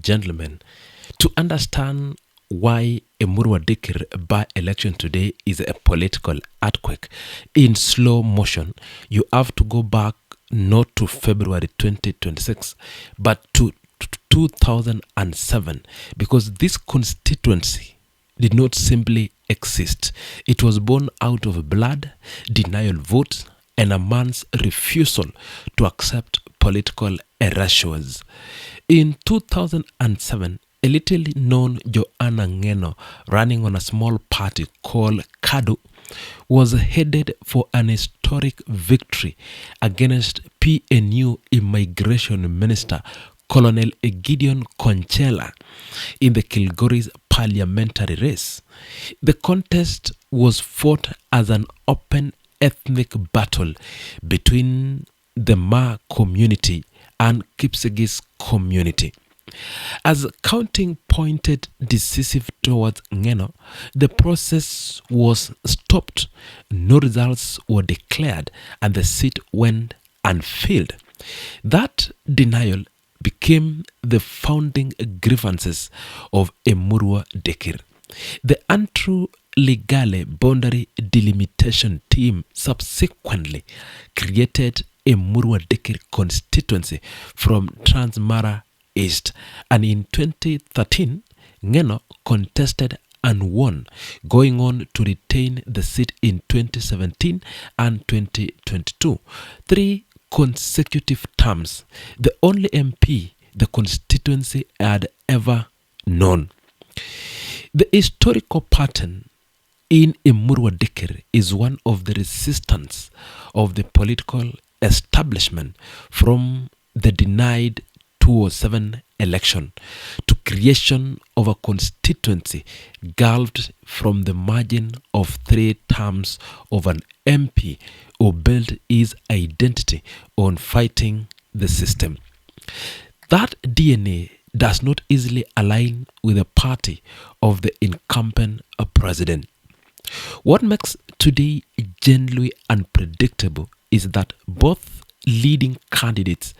gentlemen, to understand why Emurua Dikir by-election today is a political earthquake in slow motion, you have to go back not to February 2026, but to 2007, because this constituency did not simply exist. It was born out of blood, denial votes, and a man's refusal to accept political erasures. In 2007, a little known Joanna Ngeno, running on a small party called KADU, was headed for an historic victory against PNU Immigration Minister Colonel Gideon Conchela in the Kilgoris parliamentary race. The contest was fought as an open ethnic battle between the Ma community and Kipsigis community. As counting pointed decisive towards Ngeno, the process was stopped, no results were declared, and the seat went unfilled. That denial became the founding grievances of Emurua Dikir. The untrue legale boundary delimitation team subsequently created Emurua Dikir constituency from Transmara East, and in 2013, Ngeno contested and won, going on to retain the seat in 2017 and 2022. 3 consecutive terms, the only MP the constituency had ever known. The historical pattern in Emurua Dikir is one of the resistance of the political establishment from the denied 2007 election to creation of a constituency gulfed from the margin of 3 terms of an MP who built his identity on fighting the system. That DNA does not easily align with the party of the incumbent president. What makes today genuinely unpredictable is that both leading candidates,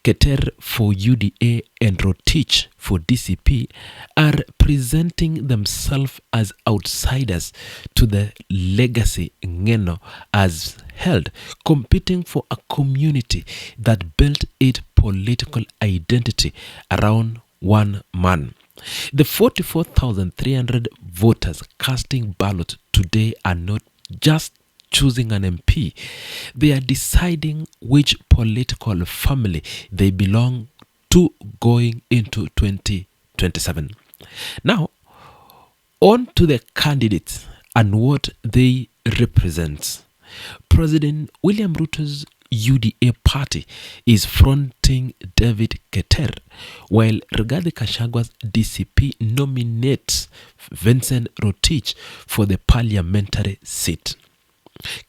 Keter for UDA and Rotich for DCP, are presenting themselves as outsiders to the legacy Ngeno has held, competing for a community that built its political identity around one man. The 44,300 voters casting ballot today are not just choosing an MP, they are deciding which political family they belong to going into 2027. Now, on to the candidates and what they represent. President William Ruto's UDA party is fronting David Keter, while Rigathi Gachagua's DCP nominates Vincent Rotich for the parliamentary seat.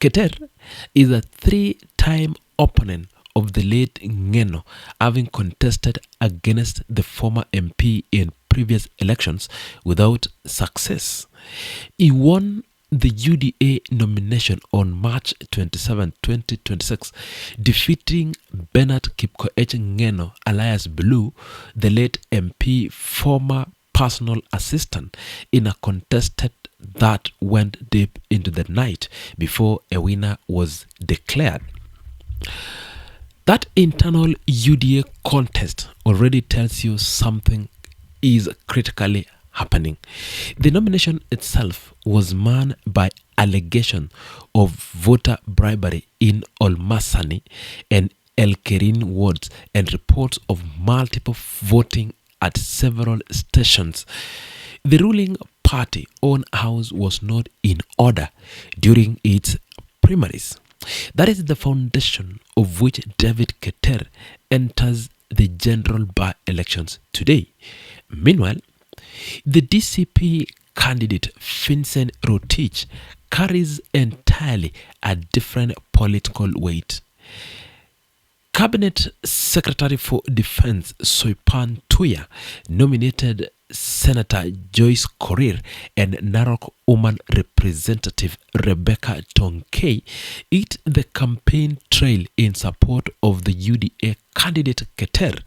Keter is a 3-time opponent of the late Ngeno, having contested against the former MP in previous elections without success. He won the UDA nomination on March 27, 2026, defeating Bernard Kipkoech Ngeno alias Blue, the late MP former personal assistant, in a contested that went deep into the night before a winner was declared. That internal UDA contest already tells you something is critically happening. The nomination itself was marred by allegation of voter bribery in Olmasani and El Kerin wards and reports of multiple voting at several stations. The ruling party own house was not in order during its primaries. That is the foundation of which David Keter enters the general by-elections today. Meanwhile, the DCP candidate Vincent Rotich carries entirely a different political weight. Cabinet Secretary for Defense Soipan Tuya nominated Senator Joyce Korir and Narok Woman Representative Rebecca Tonkei hit the campaign trail in support of the UDA candidate Keter.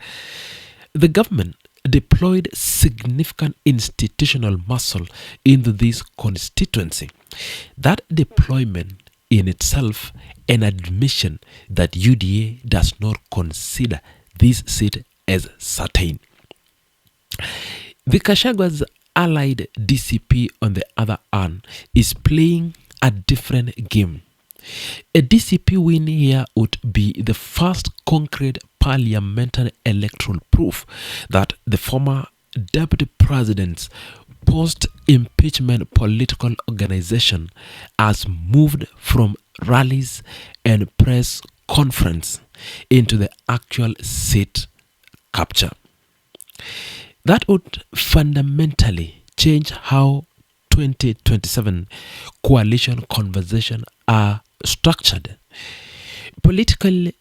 The government deployed significant institutional muscle into this constituency. That deployment in itself an admission that UDA does not consider this seat as certain. The Gachagua's allied DCP, on the other hand, is playing a different game. A DCP win here would be the first concrete parliamentary electoral proof that the former deputy president's post-impeachment political organization has moved from rallies and press conference into the actual seat capture. That would fundamentally change how 2027 coalition conversations are structured. Political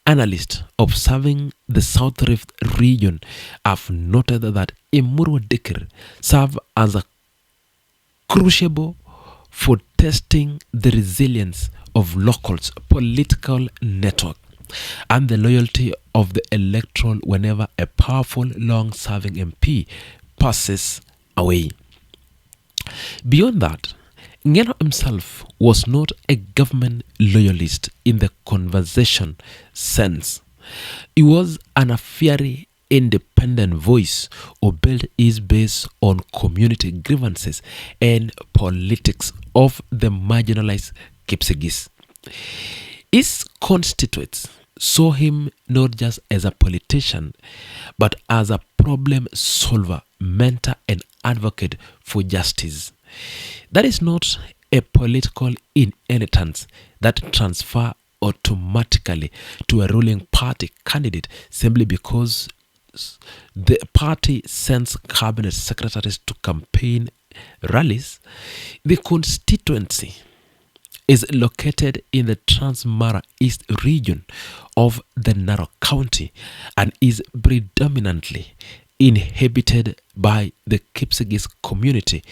analysts observing the South Rift region have noted that Emurua Dikir serve as a crucible for testing the resilience of locals' political network and the loyalty of the electoral whenever a powerful, long-serving MP passes away. Beyond that, Ngeno himself was not a government loyalist in the conversation sense. He was an fiery, independent voice who built his base on community grievances and politics of the marginalized Kipsigis. His constituents saw him not just as a politician, but as a problem solver, mentor, and advocate for justice. That is not a political inheritance that transfer automatically to a ruling party candidate simply because the party sends cabinet secretaries to campaign rallies. The constituency is located in the Transmara East region of the Narok County and is predominantly inhabited by the Kipsigis community.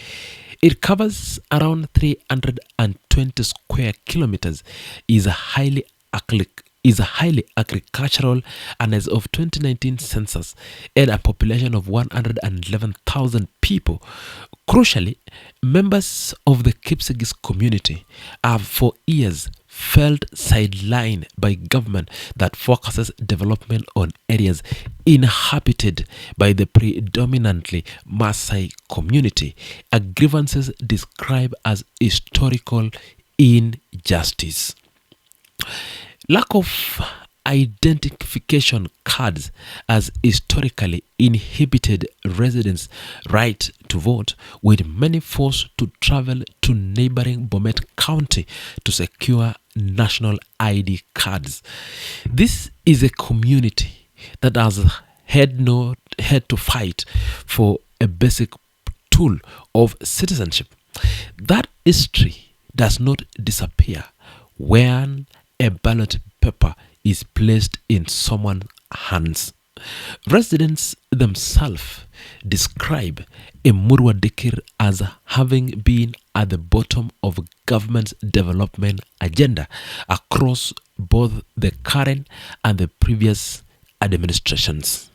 It covers around 320 square kilometers, is highly agricultural, and as of 2019 census had a population of 111,000 people. Crucially, members of the Kipsigis community have for years felt sidelined by government that focuses development on areas inhabited by the predominantly Maasai community, a grievances described as historical injustice. Lack of identification cards as historically inhibited residents' right to vote, with many forced to travel to neighboring Bomet County to secure national ID cards. This is a community that has had to fight for a basic tool of citizenship. That history does not disappear when a ballot paper is placed in someone's hands. Residents themselves describe Emurua Dikir as having been at the bottom of government's development agenda across both the current and the previous administrations.